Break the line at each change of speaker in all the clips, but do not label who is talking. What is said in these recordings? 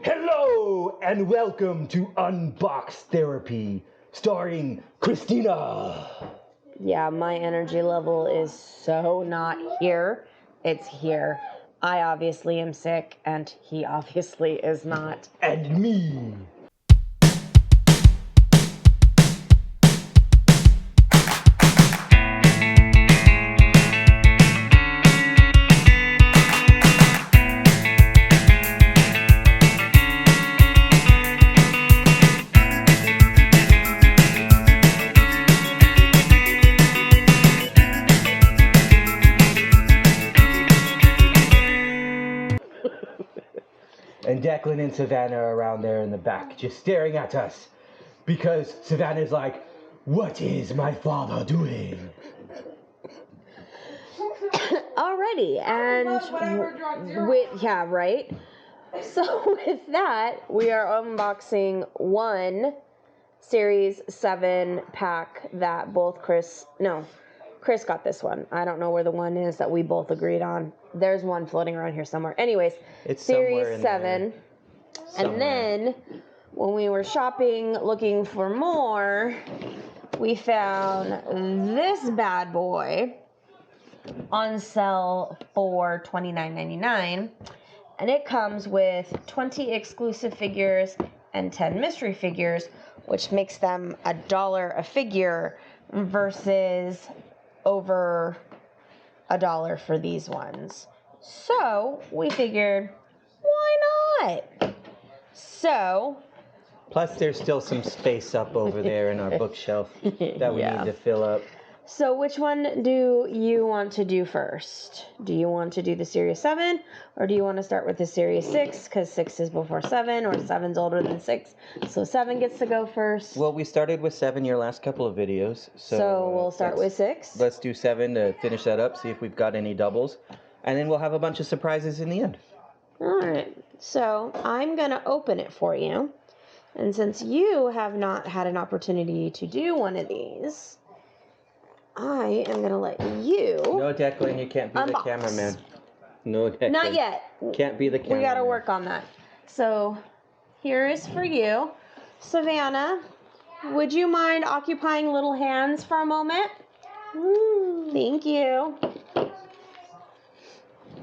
Hello and welcome to Unbox Therapy, starring Christina.
Yeah, my energy level is so not here. It's here. I obviously am sick, and he obviously is not.
And me. And Declan and Savannah are around there in the back, just staring at us. Because Savannah's like, what is my father doing?
Alrighty, and yeah, right. So with that, we are unboxing one Series 7 pack that Chris got this one. I don't know where the one is that we both agreed on. There's one floating around here somewhere. Anyways,
It's
Series 7. And then when we were shopping looking for more, we found this bad boy on sale for $29.99. And it comes with 20 exclusive figures and 10 mystery figures, which makes them $1 a figure versus over $1 for these ones. So we figured, why not? So
Plus, there's still some space up over there in our bookshelf that we need to fill up.
So which one do you want to do first? Do you want to do the Series 7, or do you want to start with the Series 6, because 6 is before 7, or 7's older than 6, so 7 gets to go first?
Well, we started with 7 your last couple of videos.
So we'll start with 6?
Let's do 7 to finish that up, see if we've got any doubles. And then we'll have a bunch of surprises in the end.
Alright, so I'm going to open it for you. And since you have not had an opportunity to do one of these, I am going to let you...
No, Declan, you can't be
unbox.
the cameraman. No, Declan.
Not yet.
Can't be the cameraman.
We got to work on that. So, here is for you. Savannah, would you mind occupying little hands for a moment? Thank you.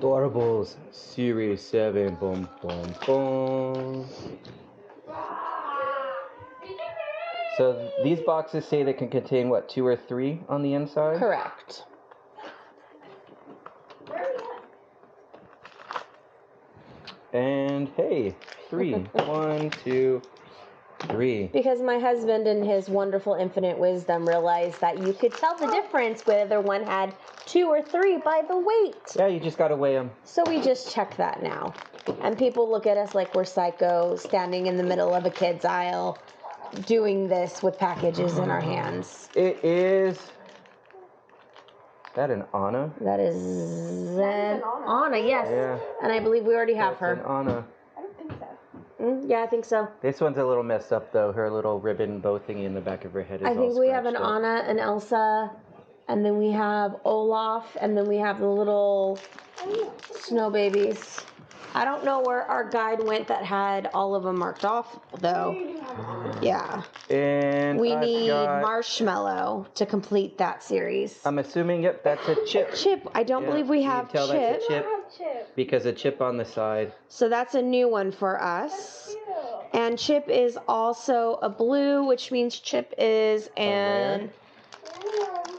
Doorables, Series 7, boom, boom, boom. So these boxes say they can contain, what, 2 or 3 on the inside?
Correct.
And hey, 3. 1, 2, 3.
Because my husband in his wonderful infinite wisdom realized that you could tell the difference whether one had 2 or 3 by the weight.
Yeah, you just gotta weigh them.
So we just check that now. And people look at us like we're psycho, standing in the middle of a kid's aisle, doing this with packages in our hands.
It is... that an Anna?
That is an Anna, yes.
Yeah.
And I believe we already have
That's
her.
an Anna.
I don't think so.
Yeah, I think so.
This one's a little messed up, though. Her little ribbon bow thingy in the back of her head is
I think
all
we have an
scratched up.
Anna, an Elsa, and then we have Olaf, and then we have the little snow babies. I don't know where our guide went that had all of them marked off, though. Yeah.
And
We
I've
need
got...
Marshmallow to complete that series.
I'm assuming, yep, that's a chip.
Chip. I don't
Yeah,
believe we
you
have
can tell
Chip.
that's a chip.
Chip.
Because a chip on the side.
So that's a new one for us. And Chip is also a blue, which means Chip is an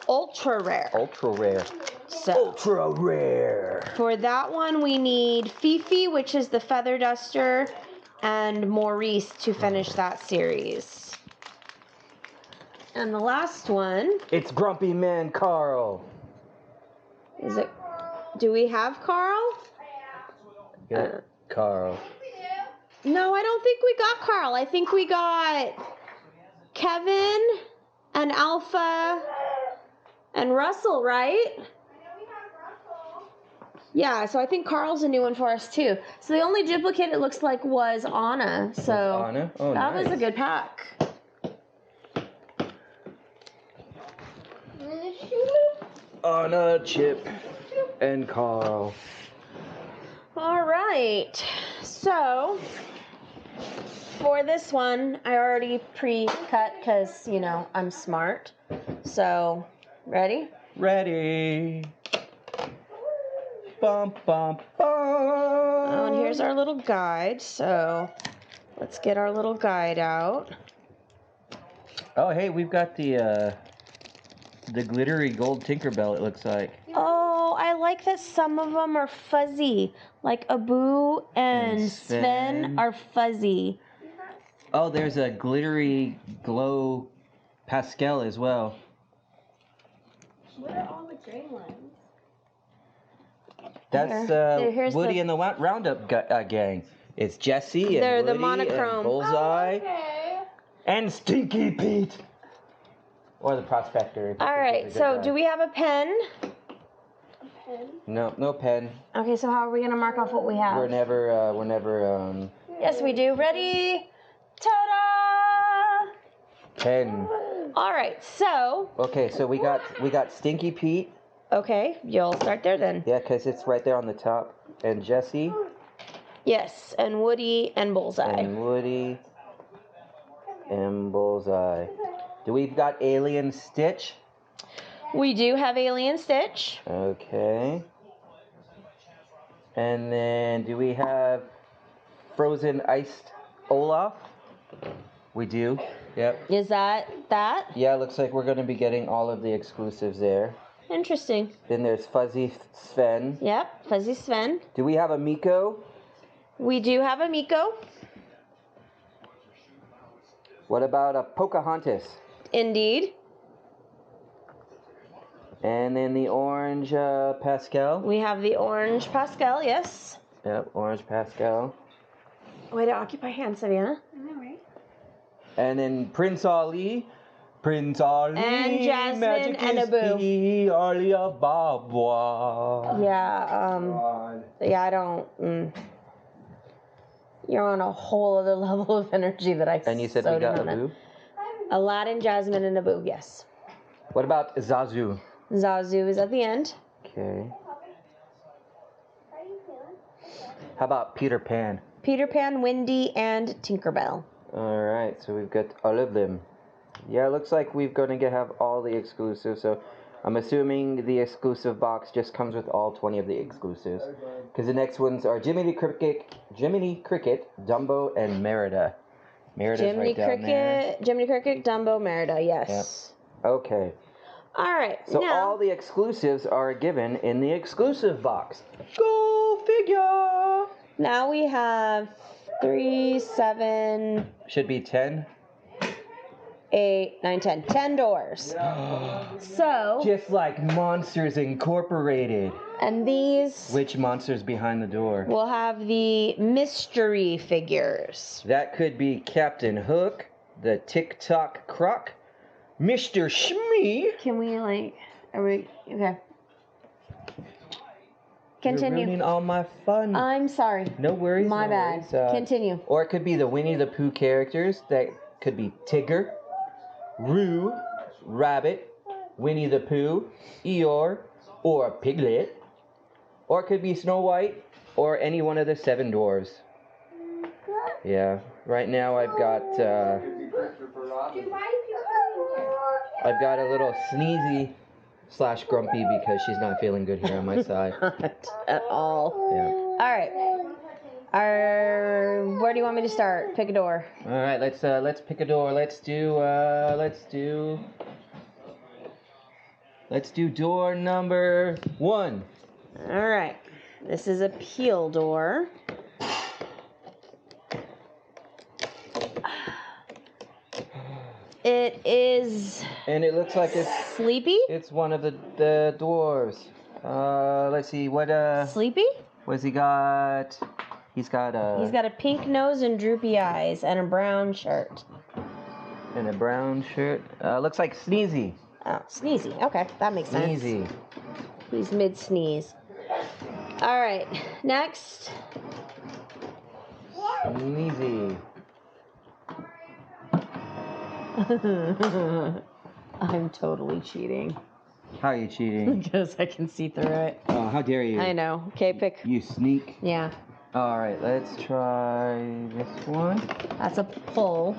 ultra rare.
Ultra rare.
So
Ultra rare.
for that one, we need Fifi, which is the feather duster, and Maurice to finish that series. And the last one
It's Grumpy Man Carl.
is it? Do we have Carl?
Yeah, Carl.
No, I don't think we got Carl. I think we got Kevin and Alpha and Russell, right? Yeah, so I think Carl's a new one for us too. So the only duplicate it looks like was Anna. So
Anna? Oh,
that
nice.
was a good pack.
Anna, Chip, and Carl.
All right. So For this one, I already pre-cut because, you know, I'm smart. So, ready?
Ready. Bum, bum, bum.
Oh, and here's our little guide. So, let's get our little guide out.
Oh, hey, we've got the glittery gold Tinkerbell, it looks like.
Oh, I like that some of them are fuzzy. Like Abu and Sven are fuzzy.
Oh, there's a glittery glow Pascal as well.
What are all the gray ones?
That's
Here's
Woody
the-
and the Roundup gang. It's Jesse and
They're the
Woody
monochrome.
and Bullseye
Okay.
and Stinky Pete. Or the Prospector.
All right, so do we have a pen?
Pen.
No, no pen.
Okay, so how are we going to mark off what we have?
We're never,
Yes, we do. Ready? Ta-da!
pen.
All right, so,
Okay, so we got Stinky Pete.
okay, you'll start there then.
Yeah, because it's right there on the top. And Jesse
Yes, and Woody and Bullseye.
and Woody and Bullseye. Do we've got Alien Stitch?
We do have Alien Stitch.
Okay. And then do we have Frozen Iced Olaf? We do. Yep.
Is that?
Yeah, looks like we're going to be getting all of the exclusives there.
Interesting.
Then there's Fuzzy Sven.
Yep, Fuzzy Sven.
Do we have a Miko?
We do have a Miko.
What about a Pocahontas?
Indeed.
And then the orange Pascal.
We have the orange Pascal, yes.
Yep, orange Pascal.
Way to occupy hand, Savannah.
I know, right?
And then Prince Ali. Prince Ali.
And Jasmine
Magic
and
is
Abu.
key, Alia Babwa.
Yeah, I don't. You're on a whole other level of energy that I
And you said
so
we got
don't know.
Abu?
Aladdin, Jasmine, and Abu, yes.
What about Zazu?
Zazu is at the end.
Okay. How about Peter Pan?
Peter Pan, Winnie, and Tinkerbell.
Alright, so we've got all of them. Yeah, it looks like we're going to have all the exclusives, so I'm assuming the exclusive box just comes with all 20 of the exclusives. Because the next ones are Jiminy Cricket, Dumbo, and Merida. Merida's right down there.
Jiminy Cricket, Dumbo, Merida, yes.
Okay.
Alright,
So
now,
all the exclusives are given in the exclusive box. Go figure!
now we have 3, 7,
Should be 10.
8, 9, 10. 10 doors. So,
Just like Monsters Incorporated.
and these
Which monster's behind the door?
will have the mystery figures.
That could be Captain Hook, the TikTok Croc, Mr. Shmee.
Can we, are we, okay.
You're
Continue.
ruining all my fun.
I'm sorry.
No worries.
My
no
bad.
worries.
Continue.
Or it could be the Winnie the Pooh characters. That could be Tigger, Roo, Rabbit, Winnie the Pooh, Eeyore, or Piglet. Or it could be Snow White, or any one of the 7 dwarves. Yeah. Right now I've got a little sneezy / grumpy because she's not feeling good here on my side.
Not at all.
Yeah.
All right. Where do you want me to start? Pick a door.
All right, let's pick a door. Let's do door number 1.
All right. This is a peel door. It is
And it looks like
sleepy.
it's one of the dwarves. Let's see what
Sleepy?
what's he got? He's got
a pink nose and droopy eyes and a brown shirt.
and a brown shirt. Looks like Sneezy.
Oh, sneezy. Okay, that makes sense.
Sneezy.
He's mid sneeze. All right. Next.
Sneezy.
I'm totally cheating
How are you cheating?
because I can see through it.
Oh, how dare you?
I know. Okay, pick.
You sneak.
Yeah.
Alright, let's try this one.
That's a pull.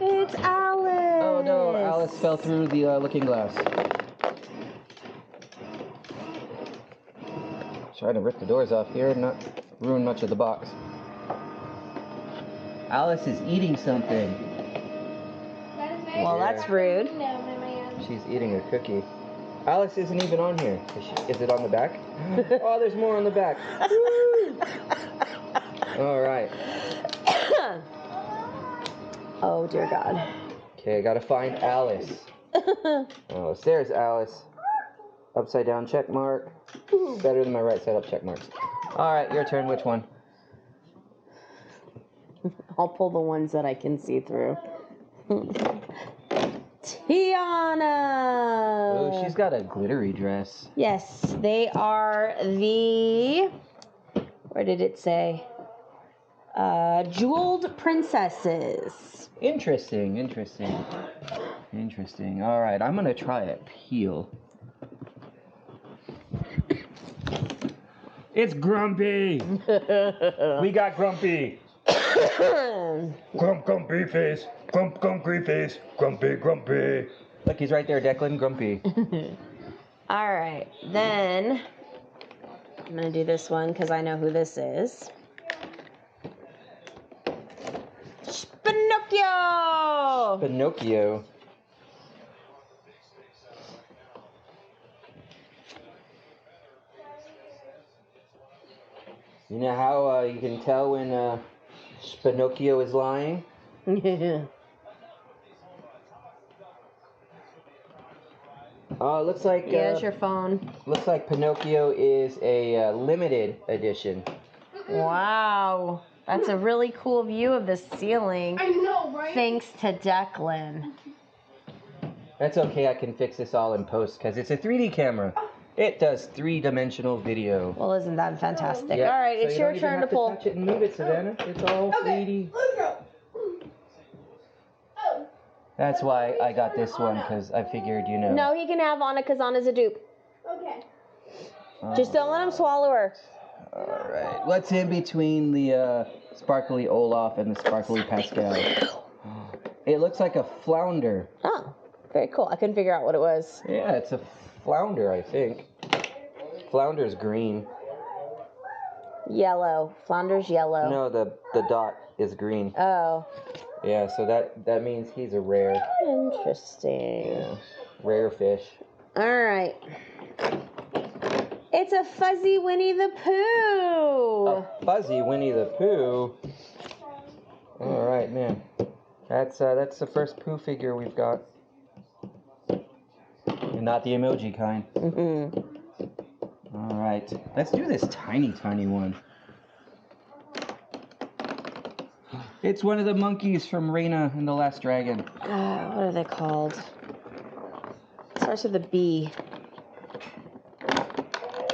It's Alice.
Oh no, Alice fell through the looking glass. Trying to rip the doors off here and not ruin much of the box. Alice is eating something.
Well, that's rude.
She's eating a cookie. Alice isn't even on here. Is it on the back? Oh, there's more on the back. All right.
Oh, dear God.
Okay, I gotta find Alice. Oh, there's Alice. Upside down check mark. Better than my right side up check marks. All right, your turn. Which one?
I'll pull the ones that I can see through. Tiana!
Oh, she's got a glittery dress.
Yes, they are the... Where did it say? Jeweled princesses.
Interesting. All right, I'm gonna try a peel. It's Grumpy. We got Grumpy. Grumpy face. Grumpy face. Grumpy. Look, he's right there, Declan. Grumpy.
All right, then I'm gonna do this one because I know who this is.
Pinocchio. You know how you can tell when Pinocchio is lying? Oh, it looks like...
Here's your phone.
Looks like Pinocchio is a limited edition.
Wow. That's a really cool view of the ceiling.
I know, right?
Thanks to Declan.
That's okay, I can fix this all in post because it's a 3D camera. It does 3-dimensional video.
Well, isn't that fantastic?
Yeah,
All right,
so
it's
you
your
don't even
turn
have
to pull.
Touch it and move it, Savannah. It's all 3D.
Let's go. Oh.
That's why I got this one because I figured, you know.
No, he can have Anna because Anna's a dupe.
Okay.
Just don't let him swallow her.
All right. What's in between the sparkly Olaf and the sparkly Pascal? It looks like a flounder.
Oh, very cool. I couldn't figure out what it was.
Yeah, it's a flounder, I think. Flounder's green.
Yellow. Flounder's yellow.
No, the dot is green.
Oh.
Yeah, so that means he's a rare.
Interesting.
Yeah, rare fish.
All right. It's a fuzzy Winnie the Pooh.
A fuzzy Winnie the Pooh. All right, man. That's the first Pooh figure we've got. And not the emoji kind.
Mm-hmm.
All right, let's do this tiny one. It's one of the monkeys from Reina and the Last Dragon.
What are they called? It starts with a B.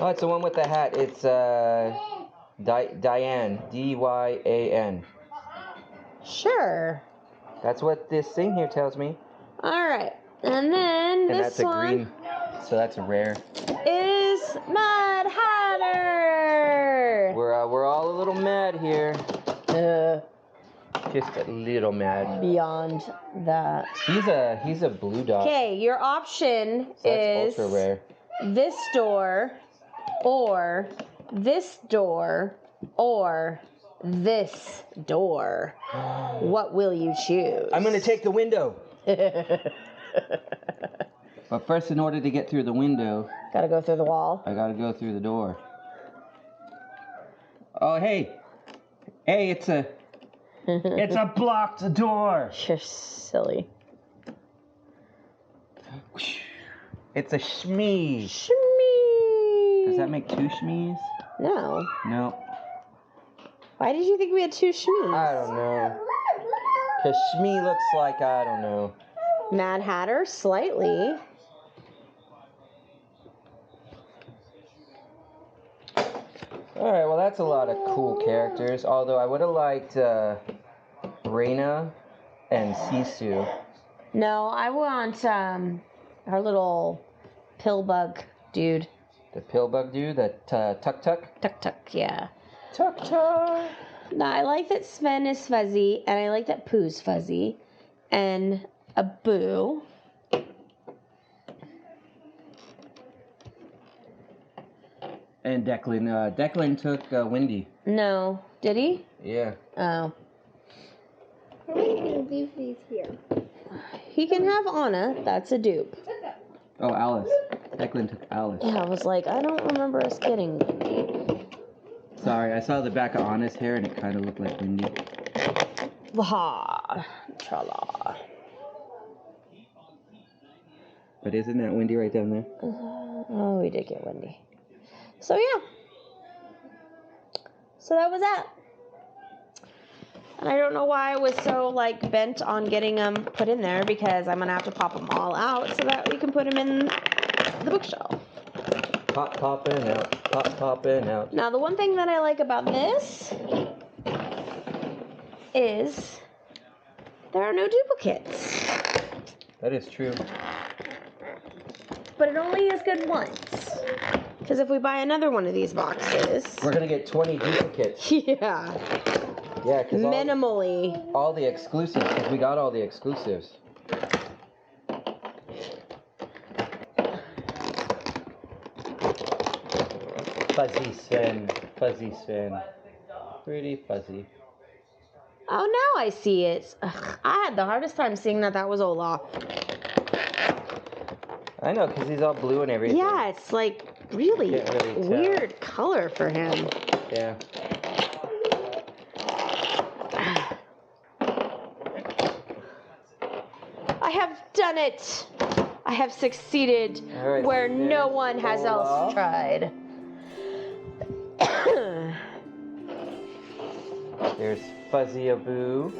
Oh, it's the one with the hat. It's Diane. D-Y-A-N.
Sure.
That's what this thing here tells me.
All right, and then
And
this
that's a
one
green, so that's a rare.
is Mad Hatter.
We're all a little mad here. Just a little mad.
Beyond that.
He's a blue dot.
Okay, your option
So that's
is
ultra rare.
this door, or this door, or this door. What will you choose?
I'm gonna take the window. But first, in order to get through the window,
Gotta go through the wall.
I gotta go through the door. Oh, hey, it's a blocked door.
You're silly.
It's a shmee.
Shmee.
Does that make two shmees?
No.
No.
Why did you think we had two shmees?
I don't know. Cause shmee looks like, I don't know.
Mad Hatter, slightly.
Alright, well that's a lot of cool characters. Although I would have liked Reina and Sisu.
No, I want our little pill bug dude.
The pill bug dude, that Tuk Tuk.
Tuk Tuk, yeah.
Tuk Tuk.
No, I like that Sven is fuzzy, and I like that Pooh's fuzzy, and a Boo.
And Declan. Declan took Wendy.
No, did he?
Yeah.
Oh.
I'm going to leave these here.
He can have Anna. That's a dupe.
Oh, Alice. Declan took Alice.
Yeah, I was like, I don't remember us getting Wendy.
Sorry, I saw the back of Anna's hair and it kind of looked like Wendy.
Waha. Tra-la.
But isn't that Wendy right down there?
Oh, we did get Wendy. So, yeah. So that was that. And I don't know why I was so, like, bent on getting them put in there, because I'm going to have to pop them all out so that we can put them in the bookshelf.
Popping out. Popping out.
Now, the one thing that I like about this is there are no duplicates.
That is true.
But it only is good once. Because if we buy another one of these boxes...
We're going to get 20 duplicates.
Yeah.
Yeah, because
minimally.
all the exclusives, because we got all the exclusives. Fuzzy Sven. Fuzzy Sven. Pretty fuzzy.
Oh, now I see it. Ugh, I had the hardest time seeing that was Olaf.
I know, because he's all blue and everything.
Yeah, it's like really,
Can't really tell.
weird color for him.
Yeah.
I have done it. I have succeeded
Right,
where
so
no
there's
one has
Olaf.
else tried.
There's Fuzzy Abu.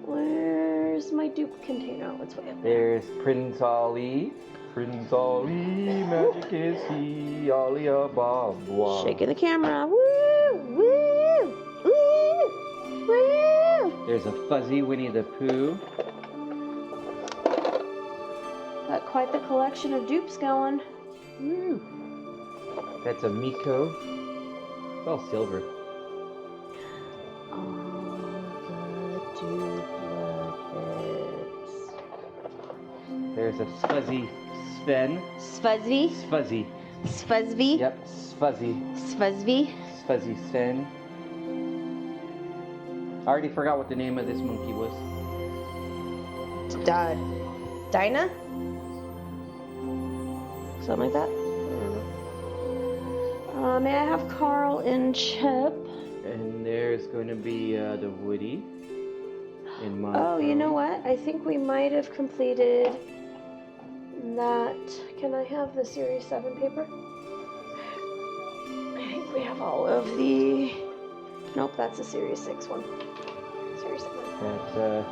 Where's my dupe container? Oh, it's way up there.
There's Prince Ali. Prince Ali, magic is he, Ali above. Wow.
Shaking the camera. Woo! Woo! Woo! Woo!
There's a Fuzzy Winnie the Pooh.
Got quite the collection of dupes going.
Woo. That's a Miko. It's all silver.
All the duplicates.
There's a Fuzzy Sven.
Sfuzzy.
Fuzzy.
Sfuzzy.
Yep, Fuzzy.
Sfuzzy.
Fuzzy Sven. I already forgot what the name of this monkey was.
Dinah? Something like that? May I have Carl and Chip?
And there's going to be the Woody in my.
Oh, you know what? I think we might have completed that. Can I have the Series 7 paper? I think we have all of the... Nope, that's a Series 6 one. Series 7.
That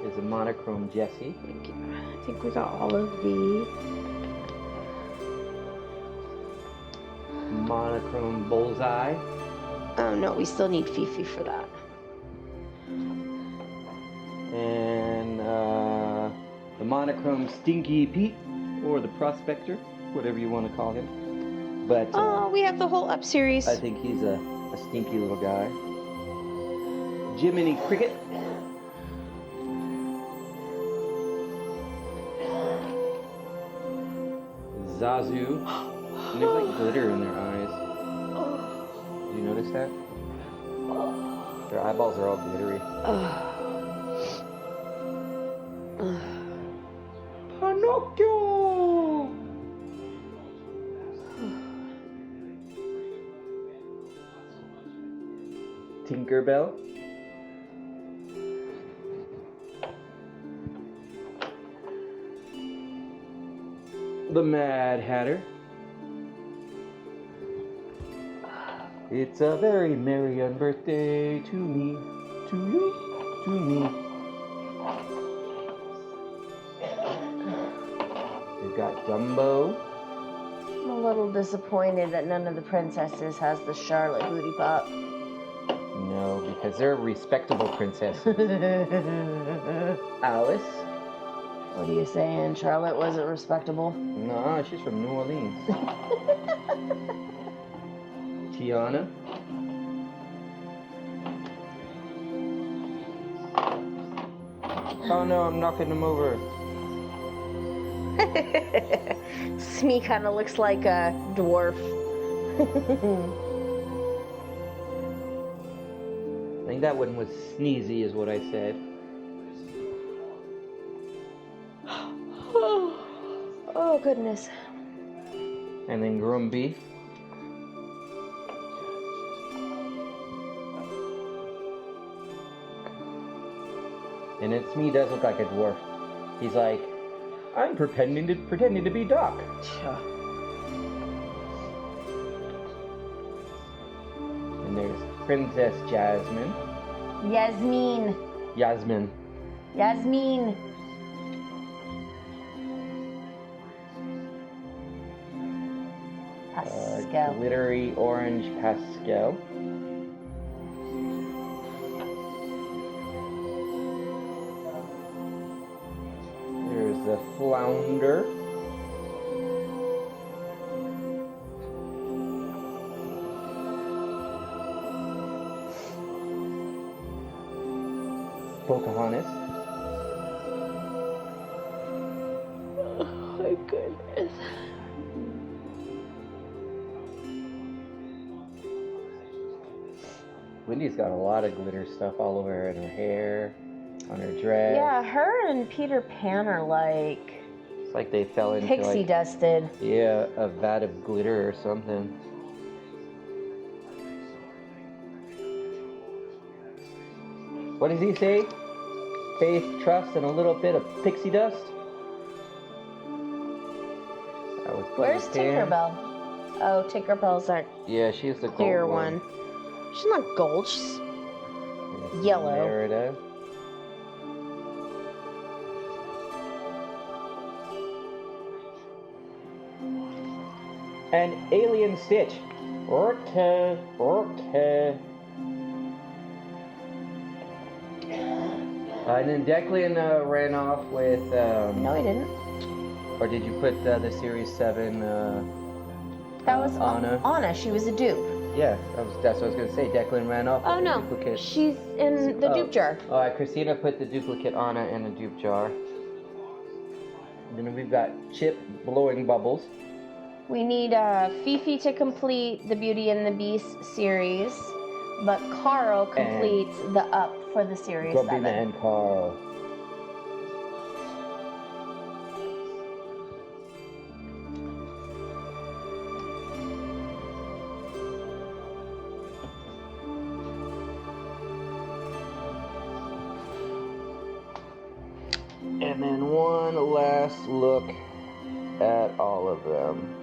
is a monochrome Jessie.
Thank you. I think we got all of the...
Monochrome Bullseye.
Oh, no, we still need Fifi for that.
And the monochrome Stinky Pete, or the Prospector, whatever you want to call him. But
Oh, we have the whole Up series.
I think he's a stinky little guy. Jiminy Cricket. Zazu. And there's like glitter in their eyes. Did you notice that? Their eyeballs are all glittery. Pinocchio! Tinkerbell. The Mad Hatter. It's a very merry birthday to me, to you, to me. We've got Dumbo.
I'm a little disappointed that none of the princesses has the Charlotte booty pop.
No, because they're respectable princesses. Alice.
What are you saying? Charlotte wasn't respectable?
No, she's from New Orleans. Tiana. Oh no, I'm knocking him over.
Smee kind of looks like a dwarf.
I think that one was Sneezy, is what I said.
Oh, goodness.
And then Grumby. And then Smee does look like a dwarf. He's like, I'm pretending to be Doc. And there's Princess Jasmine.
Yasmin.
Yasmin.
Yasmin. Pascal.
Glittery orange Pascal. There's the Flounder. Pocahontas.
Oh my goodness.
Wendy's got a lot of glitter stuff all over her, in her hair, on her dress.
Yeah, her and Peter Pan are like
It's like they fell into
pixie dusted.
yeah, a vat of glitter or something. What does he say? Faith, trust, and a little bit of pixie dust? That was
Where's
Peter Pan.
Tinkerbell? Oh, Tinkerbell's that
Yeah, she's the
clear
gold
one. She's not gold, she's
There's
yellow.
Merida. And Alien Stitch. Okay. And then Declan ran off with.
No, he didn't.
Or did you put the Series 7?
That was
Anna.
Anna. She was a dupe.
Yeah, that's what I was going to say. Declan ran off
Oh
with
no,
the duplicate.
she's in the dupe jar.
Alright, Christina put the duplicate Anna in the dupe jar. And then we've got Chip blowing bubbles.
We need Fifi to complete the Beauty and the Beast series, but Carl completes the Up for the series
Grumpy
7.
Man Carl. And then one last look at all of them.